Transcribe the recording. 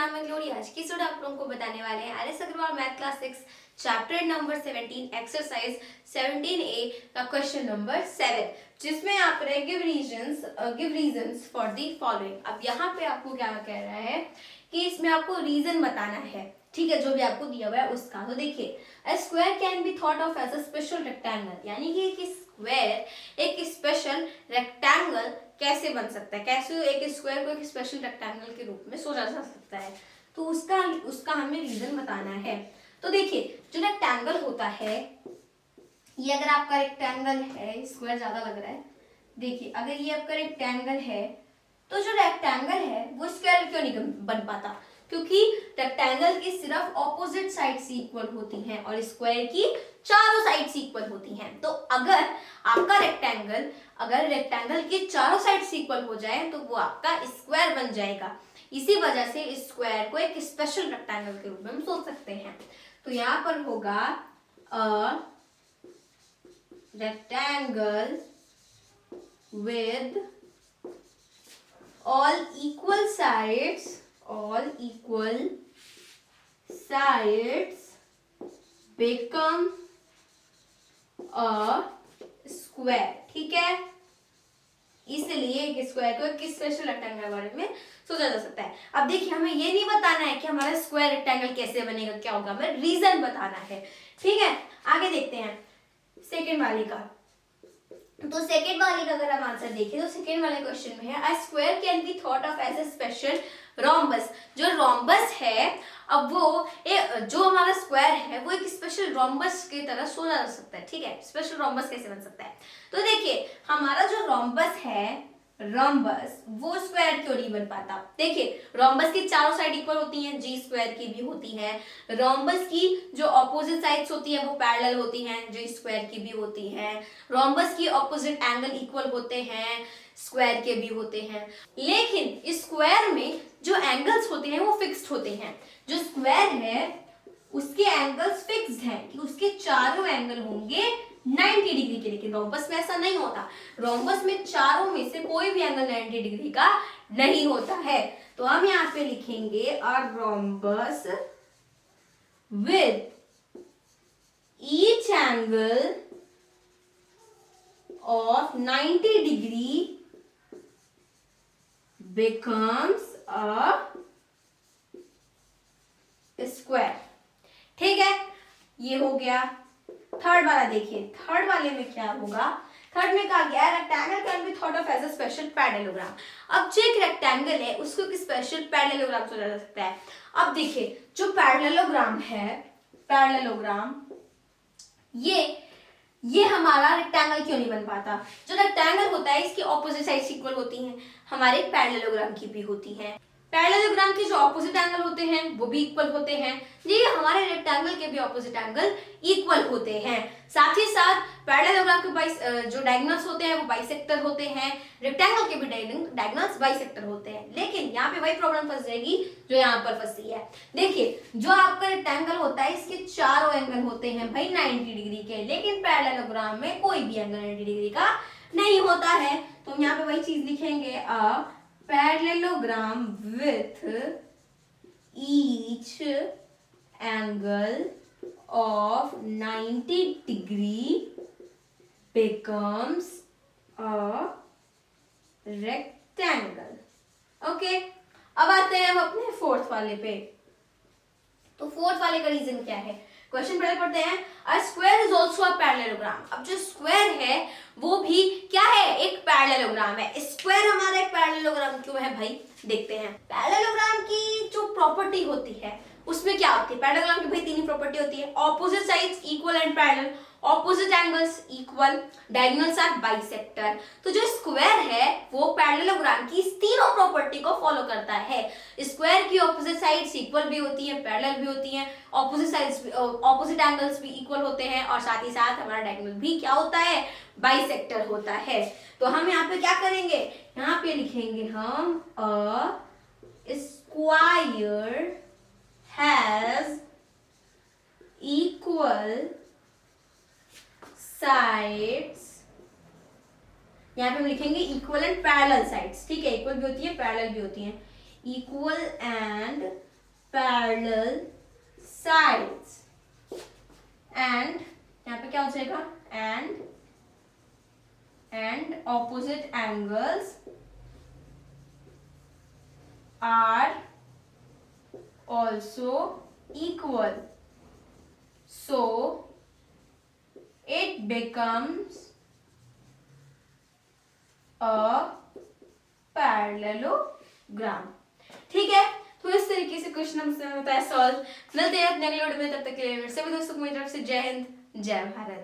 नाम है ग्लोरी। आज की स्टूडियो आप लोगों को बताने वाले हैं R S. Agarwal math class 6 chapter number 17 exercise 17A का क्वेश्चन नंबर 7, जिसमें आप give reasons for the following. अब यहाँ पे आपको क्या कह रहा है कि इसमें आपको रीजन बताना है, ठीक है, जो भी आपको दिया हुआ है उसका। तो देखिए, a square can be thought of as a special rectangle, यानी कि एक स्क्वायर एक स्पेशल रेक्टेंगल कैसे बन सकता है, कैसे एक स्क्वायर को एक स्पेशल रेक्टेंगल के रूप में सोचा जा सकता है, तो उसका हमें रीजन बताना है। तो देखिए, जो रेक्टेंगल होता है, ये अगर आपका रेक्टेंगल है, स्क्वायर ज्यादा लग रहा है, देखिए अगर ये आपका रेक्टेंगल है तो जो रेक्टेंगल है वो स्क्वायर क्यों नहीं बन पाता, क्योंकि रेक्टेंगल की सिर्फ ऑपोजिट साइड्स इक्वल होती हैं और स्क्वायर की चारों साइड्स इक्वल होती हैं। तो अगर आपका रेक्टेंगल की चारों साइड्स इक्वल हो जाए तो वो आपका स्क्वायर बन जाएगा। इसी वजह से स्क्वायर को एक स्पेशल रेक्टेंगल के रूप में हम सोच सकते हैं। तो यहाँ पर होगा a rectangle with all equal sides become a square, ठीक है। इसलिए एक स्क्वायर को एक स्पेशल रेक्टेंगल के बारे में सोचा जा सकता है। अब देखिए, हमें ये नहीं बताना है कि हमारा स्क्वायर रेक्टेंगल कैसे बनेगा, क्या होगा, हमें रीजन बताना है, ठीक है। आगे देखते हैं सेकेंड वाले का। तो सेकेंड वाले का अगर हम आंसर देखें तो सेकेंड वाले क्वेश्चन में है, a square can be thought of as a special rhombus. जो रोम्बस है, अब वो जो हमारा स्क्वायर है वो एक स्पेशल रोम्बस की तरह सोचा जा सकता है, ठीक है। स्पेशल रोम्बस कैसे बन सकता है, तो देखिए हमारा जो रोम्बस है, रोम्बस वो स्क्वायर क्यों नहीं बन पाता। देखिए, रोम्बस की चारों साइड इक्वल होती हैं, जी स्क्वायर की भी होती है। रोम्बस की जो ऑपोजिट साइड्स होती है वो पैरेलल होती हैं, जो स्क्वायर की भी होती है। रोम्बस की ऑपोजिट एंगल इक्वल होते हैं, स्क्वायर के भी होते हैं। लेकिन स्क्वायर में जो एंगल्स होते हैं वो फिक्स्ड होते हैं। जो स्क्वायर है उसके एंगल्स फिक्स्ड हैं कि उसके चारों एंगल होंगे 90 डिग्री के, लेकिन रोम्बस में ऐसा नहीं होता। रोम्बस में चारों में से कोई भी एंगल 90 डिग्री का नहीं होता है। तो हम यहाँ पे लिखेंगे a rhombus with each angle of 90 degree becomes a square, ठीक है। ये हो गया। थर्ड वाला देखिए, थर्ड वाले में क्या होगा। थर्ड में कहा गया rectangle can be thought of as a special parallelogram. अब जो एक रेक्टेंगल है उसको एक स्पेशल पैरेललोग्राम सोचा जा सकता है। अब देखिए, जो पैरेललोग्राम है, पैरेललोग्राम ये हमारा रेक्टेंगल क्यों नहीं बन पाता। जो रेक्टेंगल होता है इसकी ऑपोजिट साइड्स इक्वल होती हैं, हमारे पैरेललोग्राम की भी होती हैं। पैरेललोग्राम के जो ऑपोजिट एंगल होते हैं वो भी इक्वल होते हैं, जी हमारे रेक्टेंगल के भी ऑपोजिट एंगल इक्वल होते हैं। साथ ही साथ पैरेललोग्राम के जो डायगोनल्स होते हैं वो बाइसेक्टर होते हैं, रेक्टेंगल के भी डायगोनल्स बाइसेक्टर होते हैं। लेकिन यहाँ पे वही प्रॉब्लम फंस जाएगी जो यहाँ पर फंसी है। देखिए, जो आपका रेक्टेंगल होता है इसके चारों एंगल होते हैं भाई 90 डिग्री के, लेकिन पैरेललोग्राम में कोई भी एंगल 90 डिग्री का नहीं होता है। तो हम यहाँ पे वही चीज लिखेंगे, अ parallelogram with each angle of 90 degree becomes a rectangle. Okay, अब आते हैं हम अपने फोर्थ वाले पे। तो फोर्थ वाले का रीजन क्या है, क्वेश्चन पहले पढ़ते हैं। A square is also a parallelogram. अब जो स्क्वायर है वो भी क्या है, एक पैरेललोग्राम है। स्क्वायर हमारा एक पैरेललोग्राम क्यों है भाई, देखते हैं। पैरेललोग्राम की जो प्रॉपर्टी होती है उसमें क्या होती है, पैरेललोग्राम की भाई तीन ही प्रॉपर्टी होती है, opposite sides equal and parallel, opposite angles equal, diagonals are bisector. तो जो स्क्वायर है वो पैरेललोग्राम की इस तीनों प्रॉपर्टी को फॉलो करता है। स्क्वायर की ऑपोजिट साइड्स इक्वल भी होती है, पैरेलल भी होती हैं, ऑपोजिट एंगल्स भी इक्वल होते हैं, और साथ ही साथ हमारा डायगोनल भी क्या होता है, बाइसेक्टर होता है। तो हम यहाँ पे क्या करेंगे, यहाँ पे लिखेंगे हम a square has equal sides, यहाँ पे हम लिखेंगे इक्वल एंड पैरेलल साइड्स, ठीक है। इक्वल भी होती है, पैरेलल भी होती हैं, equal and parallel sides and यहाँ पे क्या हो जाएगा and opposite angles are also equal, so it becomes a parallelogram. ठीक है, तो इस तरीके से क्वेश्चन हमसे होता है सॉल्व। मिलते हैं अपने अगले वीडियो में, तब तक के लिए सभी दोस्तों को मेरी तरफ से जय हिंद, जय भारत।